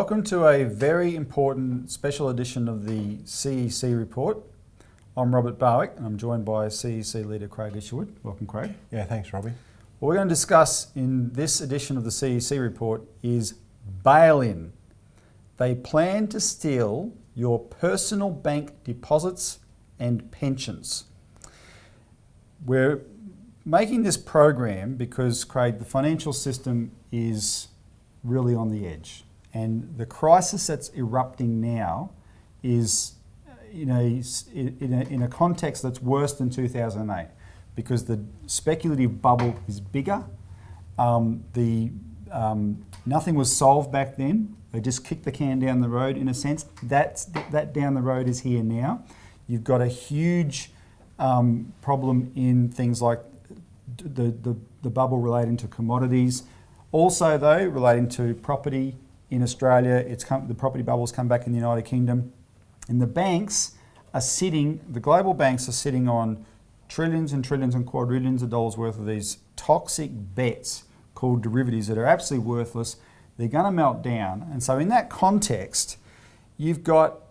Welcome to a very important special edition of the CEC report. I'm Robert Barwick and I'm joined by CEC leader Craig Isherwood. Welcome, Craig. Yeah, thanks, Robbie. What we're going to discuss in this edition of the CEC report is bail-in. They plan to steal your personal bank deposits and pensions. We're making this program because, Craig, the financial system is really on the edge. And the crisis that's erupting now is in a context that's worse than 2008 because the speculative bubble is bigger. Nothing was solved back then. They just kicked the can down the road in a sense. That down the road is here now. You've got a huge problem in things like the bubble relating to commodities. Also, though, relating to property in Australia, the property bubble's come back in the United Kingdom. And the global banks are sitting on trillions and trillions and quadrillions of dollars worth of these toxic bets called derivatives that are absolutely worthless. They're going to melt down. And so in that context, you've got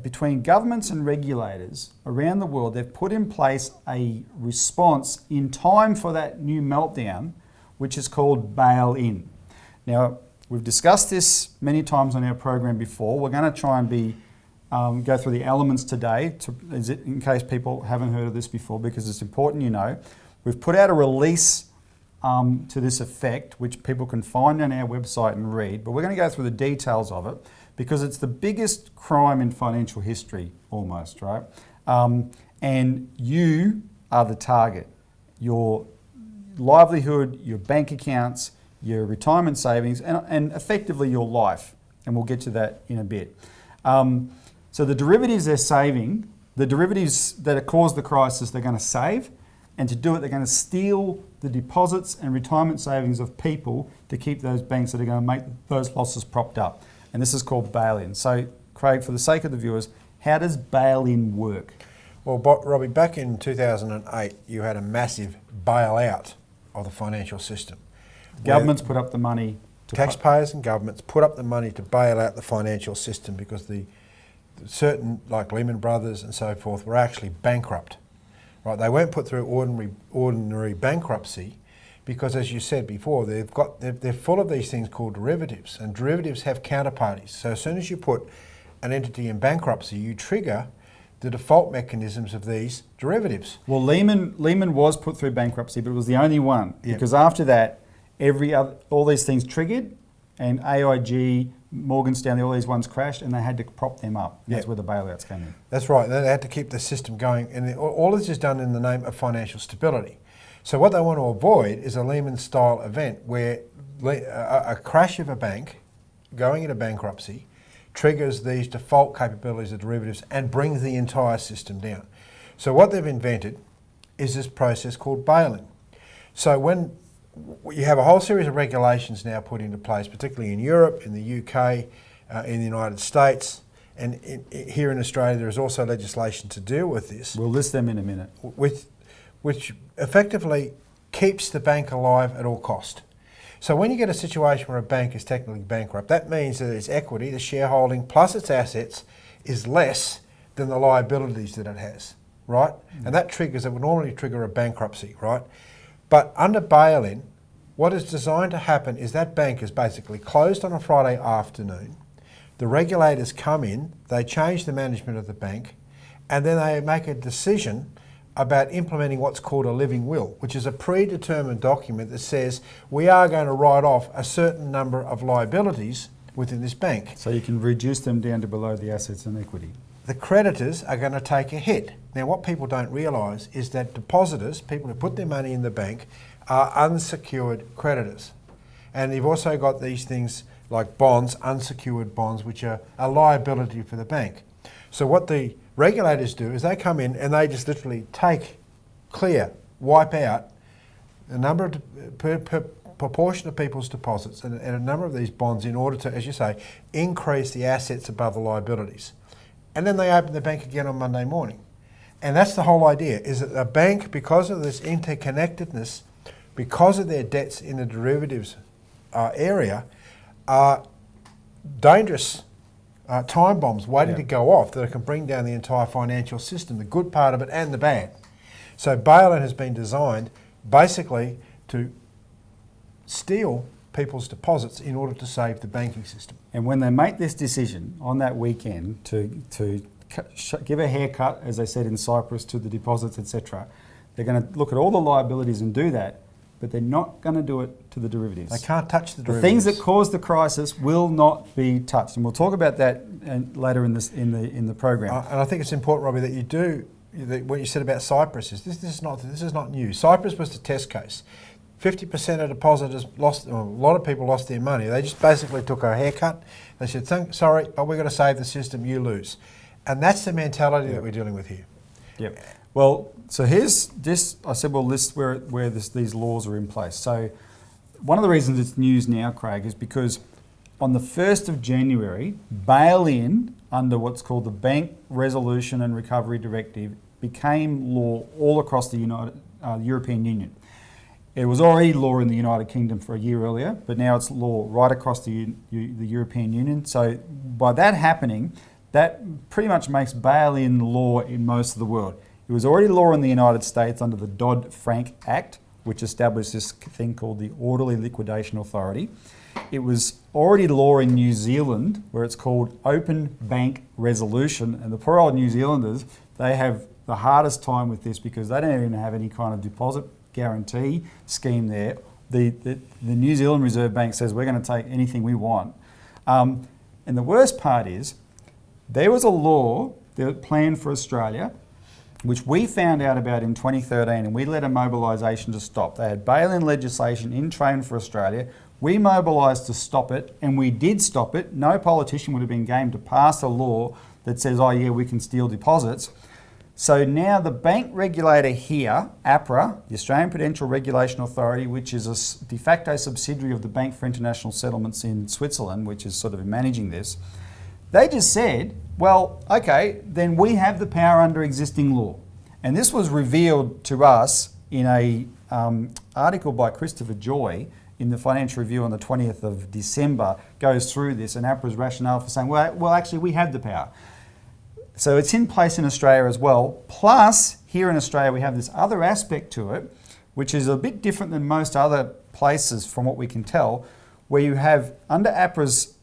between governments and regulators around the world, they've put in place a response in time for that new meltdown, which is called bail-in. Now, we've discussed this many times on our program before. We're going to try and go through the elements today in case people haven't heard of this before, because it's important you know. We've put out a release to this effect, which people can find on our website and read, but we're going to go through the details of it because it's the biggest crime in financial history, almost, right? And you are the target. Your livelihood, your bank accounts, your retirement savings, and effectively your life. And we'll get to that in a bit. So the derivatives they're saving, the derivatives that have caused the crisis, they're going to save. And to do it, they're going to steal the deposits and retirement savings of people to keep those banks that are going to make those losses propped up. And this is called bail-in. So, Craig, for the sake of the viewers, how does bail-in work? Well, Robbie, back in 2008, you had a massive bailout of the financial system. Governments put up the money. Taxpayers and governments put up the money to bail out the financial system because the certain, like Lehman Brothers and so forth, were actually bankrupt. Right? They weren't put through ordinary bankruptcy because, as you said before, they're full of these things called derivatives, and derivatives have counterparties. So as soon as you put an entity in bankruptcy, you trigger the default mechanisms of these derivatives. Well, Lehman was put through bankruptcy, but it was the only one because after that, all these things triggered, and AIG, Morgan Stanley, all these ones crashed, and they had to prop them up. And that's where the bailouts came in. That's right. They had to keep the system going, and all this is done in the name of financial stability. So what they want to avoid is a Lehman-style event where a crash of a bank going into bankruptcy triggers these default capabilities of derivatives and brings the entire system down. So what they've invented is this process called bail-in. So when you have a whole series of regulations now put into place, particularly in Europe, in the UK, in the United States, and here in Australia there is also legislation to deal with this. We'll list them in a minute. Which effectively keeps the bank alive at all cost. So when you get a situation where a bank is technically bankrupt, that means that its equity, the shareholding, plus its assets is less than the liabilities that it has, right? And that would normally trigger a bankruptcy, right? But under bail-in, what is designed to happen is that bank is basically closed on a Friday afternoon. The regulators come in, they change the management of the bank, and then they make a decision about implementing what's called a living will, which is a predetermined document that says we are going to write off a certain number of liabilities within this bank. So you can reduce them down to below the assets and equity. The creditors are going to take a hit. Now, what people don't realise is that depositors, people who put their money in the bank, are unsecured creditors. And you've also got these things like bonds, unsecured bonds, which are a liability for the bank. So what the regulators do is they come in and they just literally wipe out a number of proportion of people's deposits and a number of these bonds in order to, as you say, increase the assets above the liabilities. And then they open the bank again on Monday morning. And that's the whole idea, is that a bank, because of this interconnectedness, because of their debts in the derivatives area, are dangerous time bombs waiting Yeah. to go off that can bring down the entire financial system, the good part of it and the bad. So bail-in has been designed basically to steal people's deposits in order to save the banking system. And when they make this decision on that weekend to give a haircut, as they said in Cyprus, to the deposits, etc., they're going to look at all the liabilities and do that, but they're not going to do it to the derivatives. They can't touch the The derivatives. things that caused the crisis will not be touched, and we'll talk about that later in the program. And I think it's important, Robbie, that you do what you said about Cyprus is this is not new. Cyprus was the test case. 50% of depositors lost, or a lot of people lost their money. They just basically took a haircut. They said, sorry, but we're going to save the system, you lose. And that's the mentality that we're dealing with here. Yep. Well, so here's this, I said we'll list where these laws are in place. So one of the reasons it's news now, Craig, is because on the 1st of January, bail-in under what's called the Bank Resolution and Recovery Directive became law all across the European Union. It was already law in the United Kingdom for a year earlier, but now it's law right across the European Union. So by that happening, that pretty much makes bail-in law in most of the world. It was already law in the United States under the Dodd-Frank Act, which established this thing called the Orderly Liquidation Authority. It was already law in New Zealand, where it's called Open Bank Resolution. And the poor old New Zealanders, they have the hardest time with this because they don't even have any kind of deposit guarantee scheme there. The New Zealand Reserve Bank says we're going to take anything we want. And the worst part is, there was a law that planned for Australia, which we found out about in 2013, and we led a mobilisation to stop. They had bail-in legislation in train for Australia. We mobilised to stop it, and we did stop it. No politician would have been game to pass a law that says, oh yeah, we can steal deposits. So now the bank regulator here, APRA, the Australian Prudential Regulation Authority, which is a de facto subsidiary of the Bank for International Settlements in Switzerland, which is sort of managing this, they just said, well, okay, then we have the power under existing law. And this was revealed to us in a article by Christopher Joy in the Financial Review on the 20th of December, goes through this and APRA's rationale for saying, well, actually, we have the power. So it's in place in Australia as well. Plus, here in Australia, we have this other aspect to it, which is a bit different than most other places from what we can tell, where you have, under APRA's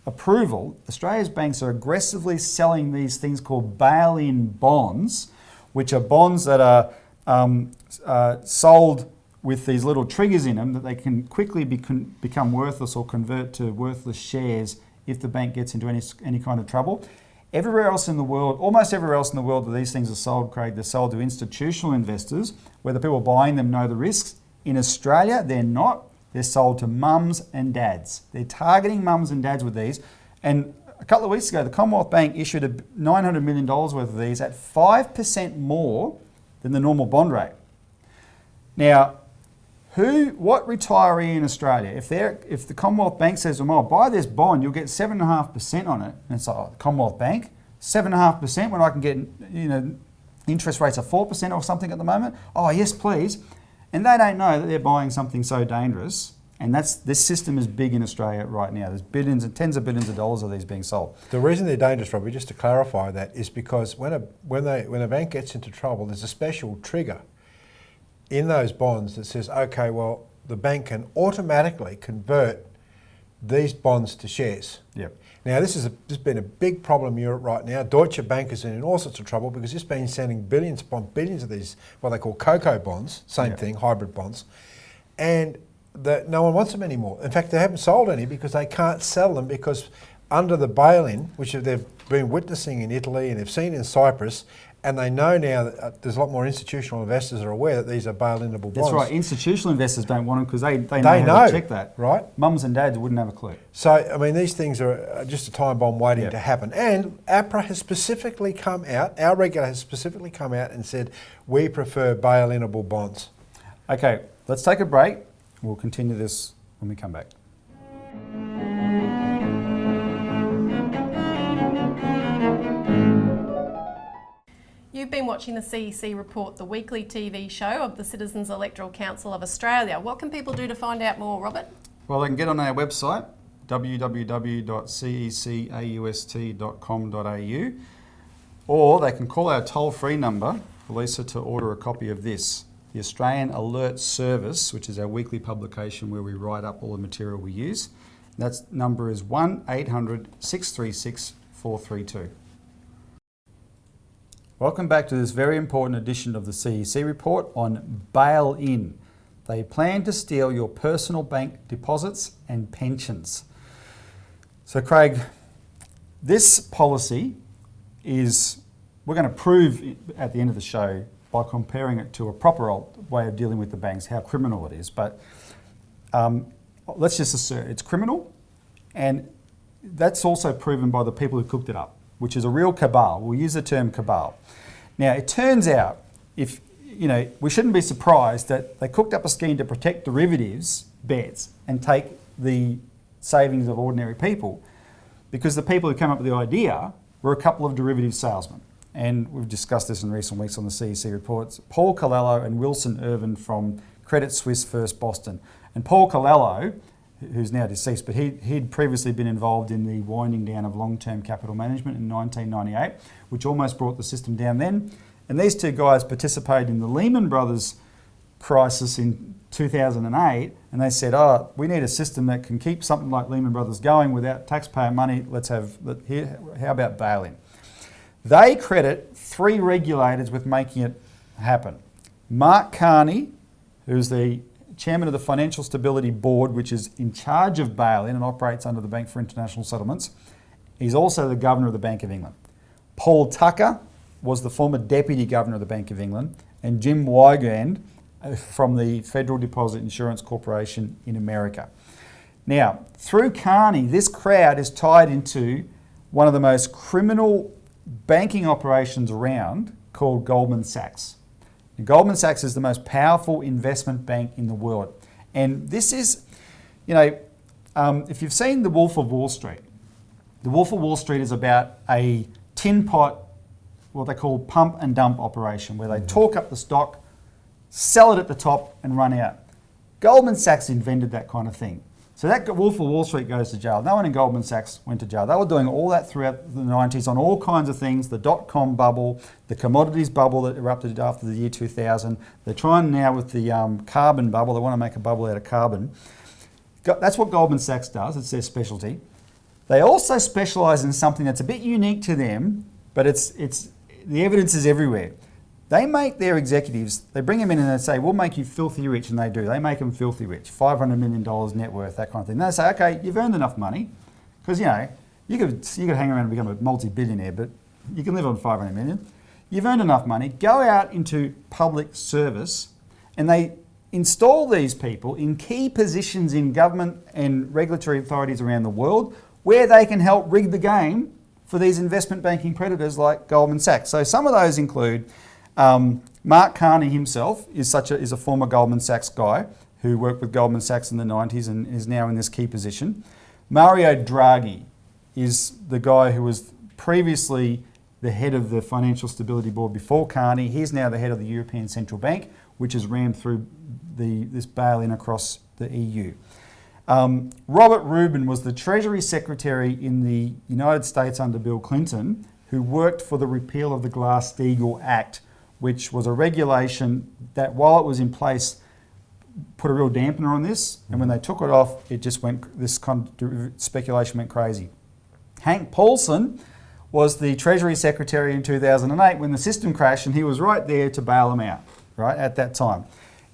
approval, Australia's banks are aggressively selling these things called bail-in bonds, which are bonds that are sold with these little triggers in them that they can quickly become worthless or convert to worthless shares if the bank gets into any kind of trouble. Everywhere else in the world, almost everywhere else in the world where these things are sold, Craig, they're sold to institutional investors, where the people buying them know the risks. In Australia, they're not. They're sold to mums and dads. They're targeting mums and dads with these. And a couple of weeks ago, the Commonwealth Bank issued $900 million worth of these at 5% more than the normal bond rate. Now, what retiree in Australia, if the Commonwealth Bank says, well, buy this bond, you'll get 7.5% on it, and it's like, oh, the Commonwealth Bank, 7.5% when I can get, interest rates of 4% or something at the moment? Oh, yes, please. And they don't know that they're buying something so dangerous. And this system is big in Australia right now. There's billions and tens of billions of dollars of these being sold. The reason they're dangerous, Robbie, just to clarify that, is because when a bank gets into trouble, there's a special trigger in those bonds that says, okay, well, the bank can automatically convert these bonds to shares. Yep. Now, this has been a big problem in Europe right now. Deutsche Bank is in all sorts of trouble because it's been sending billions upon billions of these, what they call cocoa bonds, same thing, hybrid bonds, and no one wants them anymore. In fact, they haven't sold any because they can't sell them because under the bail-in, which they've been witnessing in Italy and they've seen in Cyprus, and they know now that there's a lot more institutional investors are aware that these are bail-inable bonds. That's right. Institutional investors don't want them because they know how to check that. Right. Mums and dads wouldn't have a clue. So, I mean, these things are just a time bomb waiting to happen. And APRA has specifically come out, our regulator has specifically come out and said, we prefer bail-inable bonds. Okay, let's take a break. We'll continue this when we come back. You've been watching the CEC Report, the weekly TV show of the Citizens Electoral Council of Australia. What can people do to find out more, Robert? Well, they can get on our website, www.cecaust.com.au, or they can call our toll-free number for Lisa to order a copy of this, the Australian Alert Service, which is our weekly publication where we write up all the material we use. That number is 1-800-636-432. Welcome back to this very important edition of the CEC report on bail-in. They plan to steal your personal bank deposits and pensions. So Craig, this policy is, we're going to prove at the end of the show by comparing it to a proper way of dealing with the banks, how criminal it is. But let's just assert it's criminal, and that's also proven by the people who cooked it up, which is a real cabal. We'll use the term cabal. Now, it turns out, we shouldn't be surprised that they cooked up a scheme to protect derivatives bets and take the savings of ordinary people, because the people who came up with the idea were a couple of derivative salesmen. And we've discussed this in recent weeks on the CEC reports, Paul Colello and Wilson Irvin from Credit Suisse First Boston. And Paul Colello, who's now deceased, but he'd previously been involved in the winding down of long-term capital management in 1998, which almost brought the system down then. And these two guys participated in the Lehman Brothers crisis in 2008, and they said, we need a system that can keep something like Lehman Brothers going without taxpayer money. How about bail-in? They credit three regulators with making it happen. Mark Carney, who's the chairman of the Financial Stability Board, which is in charge of bail-in and operates under the Bank for International Settlements. He's also the governor of the Bank of England. Paul Tucker was the former deputy governor of the Bank of England, and Jim Wigand from the Federal Deposit Insurance Corporation in America. Now, through Carney, this crowd is tied into one of the most criminal banking operations around, called Goldman Sachs. And Goldman Sachs is the most powerful investment bank in the world. And this is, if you've seen The Wolf of Wall Street, The Wolf of Wall Street is about a tin pot, what they call pump and dump operation, where they talk up the stock, sell it at the top and run out. Goldman Sachs invented that kind of thing. So that Wolf of Wall Street goes to jail. No one in Goldman Sachs went to jail. They were doing all that throughout the 90s on all kinds of things, the dot-com bubble, the commodities bubble that erupted after the year 2000. They're trying now with the carbon bubble. They want to make a bubble out of carbon. That's what Goldman Sachs does. It's their specialty. They also specialise in something that's a bit unique to them, but it's the evidence is everywhere. They make their executives, they bring them in and they say, we'll make you filthy rich, and they do. They make them filthy rich, $500 million net worth, that kind of thing. And they say, okay, you've earned enough money, because you could hang around and become a multi-billionaire, but you can live on $500 million. You've earned enough money, go out into public service, and they install these people in key positions in government and regulatory authorities around the world, where they can help rig the game for these investment banking predators like Goldman Sachs. So some of those include Mark Carney himself is a former Goldman Sachs guy who worked with Goldman Sachs in the 90s and is now in this key position. Mario Draghi is the guy who was previously the head of the Financial Stability Board before Carney. He's now the head of the European Central Bank, which has rammed through this bail-in across the EU. Robert Rubin was the Treasury Secretary in the United States under Bill Clinton, who worked for the repeal of the Glass-Steagall Act, which was a regulation that, while it was in place, put a real dampener on this. And when they took it off, it just this kind of speculation went crazy. Hank Paulson was the Treasury Secretary in 2008 when the system crashed, and he was right there to bail them out, right, at that time.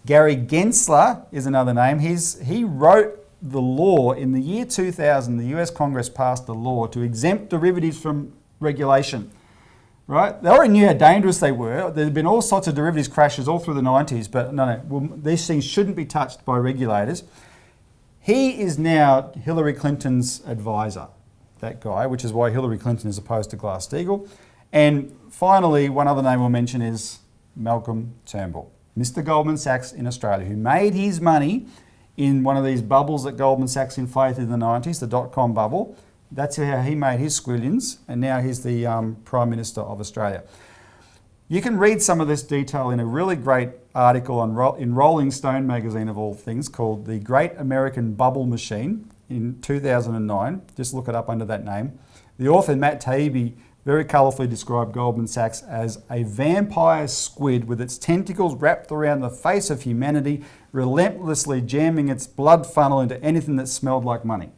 Gary Gensler is another name. He wrote the law in the year 2000. The US Congress passed a law to exempt derivatives from regulation. Right? They already knew how dangerous they were. There had been all sorts of derivatives crashes all through the 90s, but these things shouldn't be touched by regulators. He is now Hillary Clinton's advisor, that guy, which is why Hillary Clinton is opposed to Glass-Steagall. And finally, one other name we'll mention is Malcolm Turnbull, Mr. Goldman Sachs in Australia, who made his money in one of these bubbles that Goldman Sachs inflated in the 90s, the dot-com bubble. That's how he made his squillions, and now he's the Prime Minister of Australia. You can read some of this detail in a really great article in Rolling Stone magazine, of all things, called The Great American Bubble Machine, in 2009. Just look it up under that name. The author, Matt Taibbi, very colourfully described Goldman Sachs as a vampire squid with its tentacles wrapped around the face of humanity, relentlessly jamming its blood funnel into anything that smelled like money.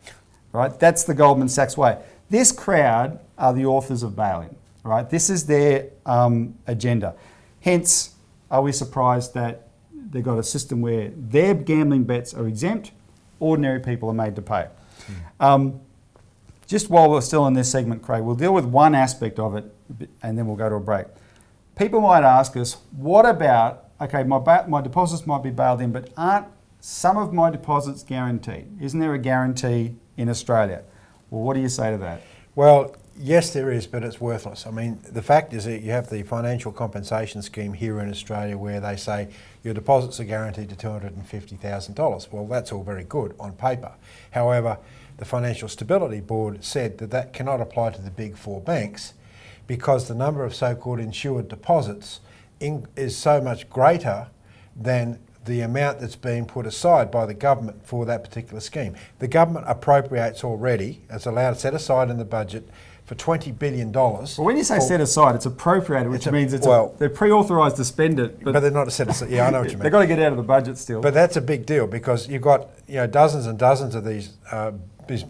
Right? That's the Goldman Sachs way. This crowd are the authors of bail-in. Right? This is their agenda. Hence, are we surprised that they've got a system where their gambling bets are exempt, ordinary people are made to pay? Just while we're still in this segment, Craig, we'll deal with one aspect of it and then we'll go to a break. People might ask us, what about, okay, my deposits might be bailed in, but aren't some of my deposits guaranteed? Isn't there a guarantee in Australia? Well, what do you say to that? Well, yes, there is, but it's worthless. I mean, the fact is that you have the financial compensation scheme here in Australia where they say your deposits are guaranteed to $250,000. Well, that's all very good on paper. However, the Financial Stability Board said that that cannot apply to the big four banks because the number of so-called insured deposits is so much greater than the amount that's being put aside by the government for that particular scheme. The government appropriates already, it's allowed set aside in the budget for $20 billion. Well, when you say set aside, it's appropriated, which means they're pre-authorised to spend it. But they're not set aside. Yeah, I know what you mean. They've got to get out of the budget still. But that's a big deal because you've got dozens and dozens of these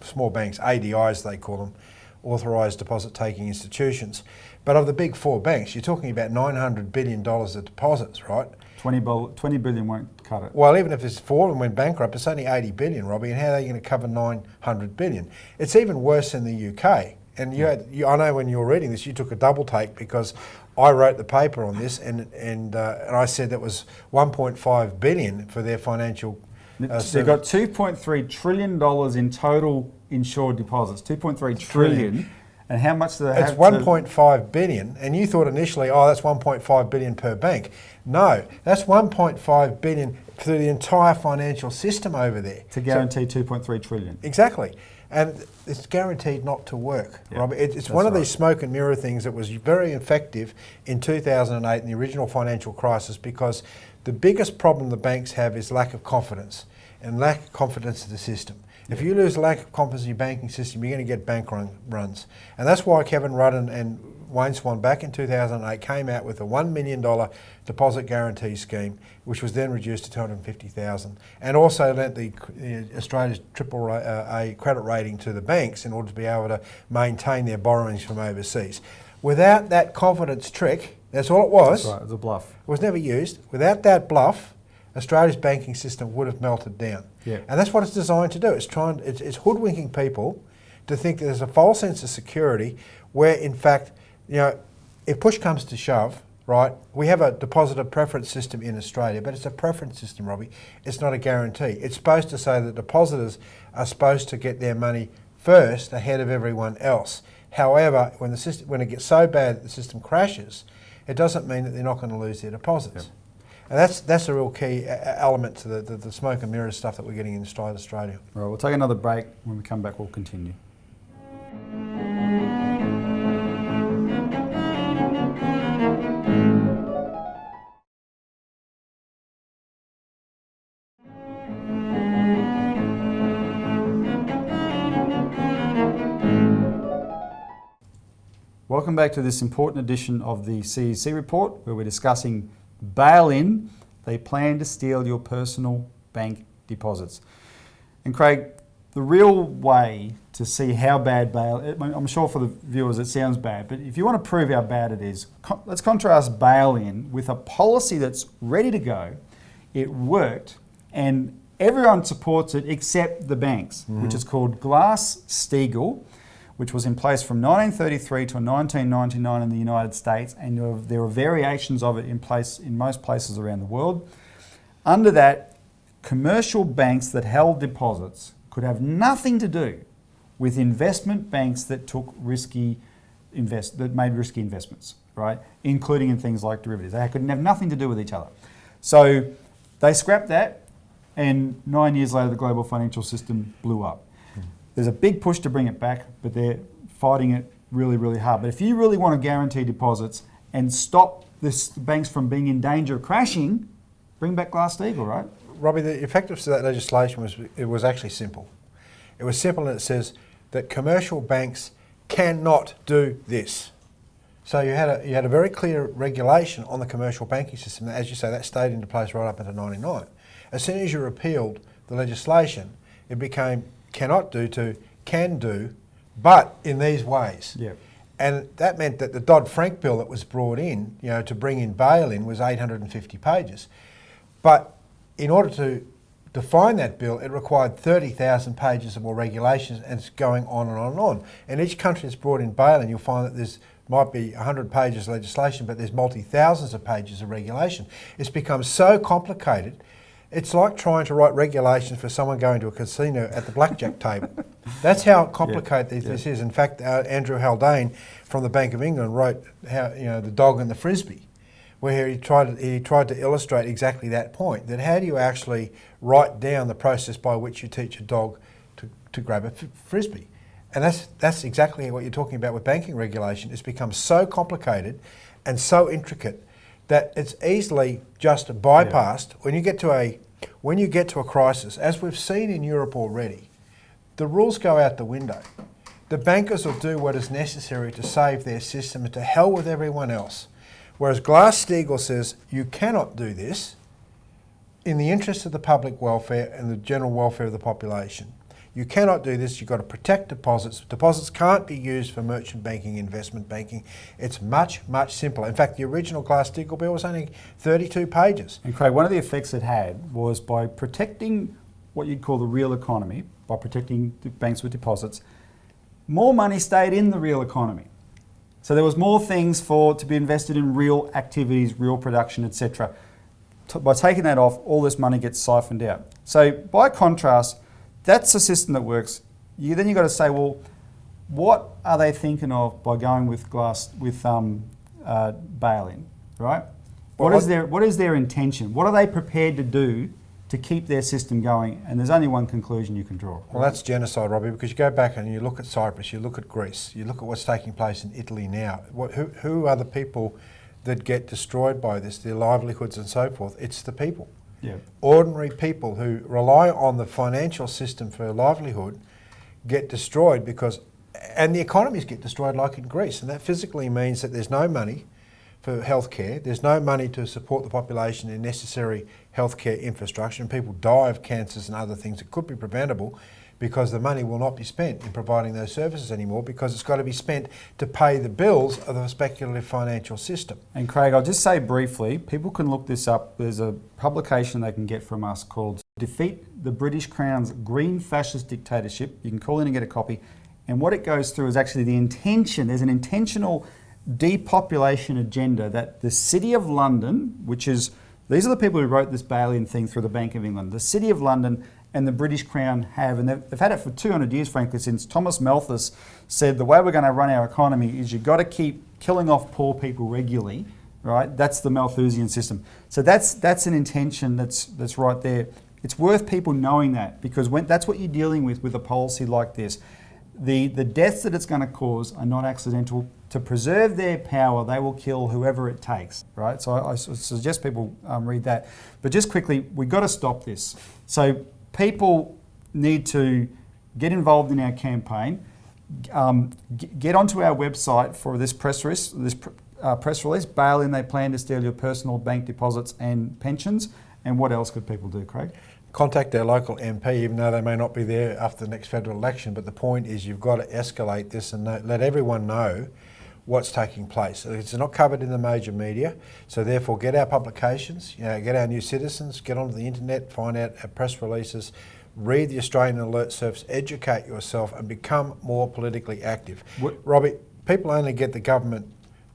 small banks, ADIs they call them, authorised deposit-taking institutions. But of the big four banks, you're talking about $900 billion of deposits, right? 20 billion won't cut it. Well, even if it's four of them went bankrupt, it's only 80 billion, Robbie, and how are they going to cover 900 billion? It's even worse in the UK. And I know when you were reading this, you took a double take because I wrote the paper on this, and I said that was 1.5 billion for their financial. They've got $2.3 trillion in total insured deposits. 2.3 trillion. And how much do they have? It's 1.5 billion, and you thought initially, oh, that's 1.5 billion per bank. No, that's 1.5 billion through the entire financial system over there. To guarantee 2.3 trillion. Exactly. And it's guaranteed not to work, Robbie. It's one of these smoke and mirror things that was very effective in 2008 in the original financial crisis because the biggest problem the banks have is lack of confidence and lack of confidence in the system. If you lose lack of confidence in your banking system, you're going to get bank runs. And that's why Kevin Rudd and Wayne Swan back in 2008 came out with a $1 million deposit guarantee scheme, which was then reduced to $250,000, and also lent the Australia's AAA credit rating to the banks in order to be able to maintain their borrowings from overseas. Without that confidence trick, that's all it was. That's right, it was a bluff. It was never used. Without that bluff, Australia's banking system would have melted down. Yeah. And that's what it's designed to do. It's hoodwinking people to think that there's a false sense of security where, in fact, if push comes to shove, right, we have a depositor preference system in Australia, but it's a preference system, Robbie. It's not a guarantee. It's supposed to say that depositors are supposed to get their money first ahead of everyone else. However, when it gets so bad that the system crashes, it doesn't mean that they're not going to lose their deposits. Yep. And that's a real key element to the smoke and mirrors stuff that we're getting inside Australia. All right, we'll take another break. When we come back, we'll continue. Welcome back to this important edition of the CEC report where we're discussing bail-in. They plan to steal your personal bank deposits. And Craig, the real way to see how bad I'm sure for the viewers it sounds bad, but if you want to prove how bad it is, let's contrast bail-in with a policy that's ready to go. It worked and everyone supports it except the banks, which is called Glass-Steagall, which was in place from 1933 to 1999 in the United States, and there are variations of it in place in most places around the world. Under that, commercial banks that held deposits could have nothing to do with investment banks that took that made risky investments, right? Including in things like derivatives. They could have nothing to do with each other. So they scrapped that, and 9 years later, the global financial system blew up. There's a big push to bring it back, but they're fighting it really, really hard. But if you really want to guarantee deposits and stop the banks from being in danger of crashing, bring back Glass-Steagall, right? Robbie, the effectiveness of that legislation was actually simple. It was simple, and it says that commercial banks cannot do this. So you had a very clear regulation on the commercial banking system. As you say, that stayed into place right up until '99. As soon as you repealed the legislation, it became cannot do to can do, but in these ways. Yeah. And that meant that the Dodd-Frank bill that was brought in, to bring in bail-in was 850 pages. But in order to define that bill, it required 30,000 pages of more regulations, and it's going on and on and on. And each country that's brought in bail-in, you'll find that there's might be 100 pages of legislation, but there's multi-thousands of pages of regulation. It's become so complicated. It's like trying to write regulations for someone going to a casino at the blackjack table. That's how complicated this is. In fact, Andrew Haldane from the Bank of England wrote how the dog and the frisbee, where he tried to illustrate exactly that point. That how do you actually write down the process by which you teach a dog to grab a frisbee? And that's exactly what you're talking about with banking regulation. It's become so complicated and so intricate that it's easily just bypassed. When you get to a crisis, as we've seen in Europe already, the rules go out the window. The bankers will do what is necessary to save their system, and to hell with everyone else. Whereas Glass-Steagall says you cannot do this in the interest of the public welfare and the general welfare of the population. You cannot do this. You've got to protect deposits. Deposits can't be used for merchant banking, investment banking. It's much, much simpler. In fact, the original Glass-Steagall bill was only 32 pages. And Craig, one of the effects it had was by protecting what you'd call the real economy, by protecting the banks with deposits, more money stayed in the real economy. So there was more things to be invested in real activities, real production, etc. By taking that off, all this money gets siphoned out. So by contrast, that's a system that works. Then you've got to say, well, what are they thinking of by going with bail-in, right? What is their intention? What are they prepared to do to keep their system going? And there's only one conclusion you can draw. Well, that's genocide, Robbie, because you go back and you look at Cyprus, you look at Greece, you look at what's taking place in Italy now. Who are the people that get destroyed by this, their livelihoods and so forth? It's the people. Yeah. Ordinary people who rely on the financial system for livelihood get destroyed and the economies get destroyed like in Greece. And that physically means that there's no money for healthcare, there's no money to support the population in necessary healthcare infrastructure, and people die of cancers and other things that could be preventable because the money will not be spent in providing those services anymore, because it's got to be spent to pay the bills of the speculative financial system. And Craig, I'll just say briefly, people can look this up. There's a publication they can get from us called Defeat the British Crown's Green Fascist Dictatorship. You can call in and get a copy. And what it goes through is actually the intention. There's an intentional depopulation agenda that the City of London, these are the people who wrote this bail-in thing through the Bank of England, the City of London and the British Crown have, and they've had it for 200 years, frankly, since Thomas Malthus said the way we're going to run our economy is you've got to keep killing off poor people regularly, right? That's the Malthusian system. So that's an intention that's right there. It's worth people knowing that, because that's what you're dealing with a policy like this. The deaths that it's going to cause are not accidental. To preserve their power, they will kill whoever it takes, right? So I suggest people read that. But just quickly, we've got to stop this. So people need to get involved in our campaign. Get onto our website for this press release. Bail in, they plan to steal your personal bank deposits and pensions. And what else could people do, Craig? Contact their local MP, even though they may not be there after the next federal election. But the point is, you've got to escalate this and let everyone know what's taking place. It's not covered in the major media, so therefore get our publications, get our New Citizens, get onto the internet, find out our press releases, read the Australian Alert Service, educate yourself and become more politically active. Robbie, people only get the government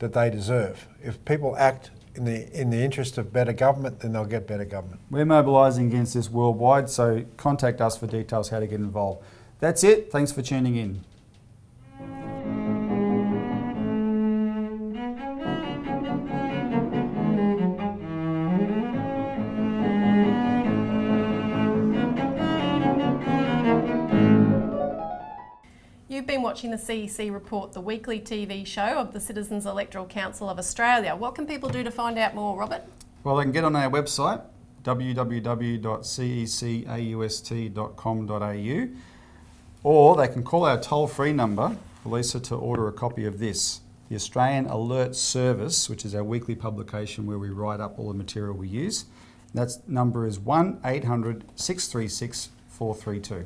that they deserve. If people act in the interest of better government, then they'll get better government. We're mobilising against this worldwide, so contact us for details how to get involved. That's it. Thanks for tuning in. You've been watching the CEC Report, the weekly TV show of the Citizens Electoral Council of Australia. What can people do to find out more, Robert? Well, they can get on our website, www.cecaust.com.au. Or they can call our toll-free number for Lisa to order a copy of this, the Australian Alert Service, which is our weekly publication where we write up all the material we use. That number is 1-800-636-432.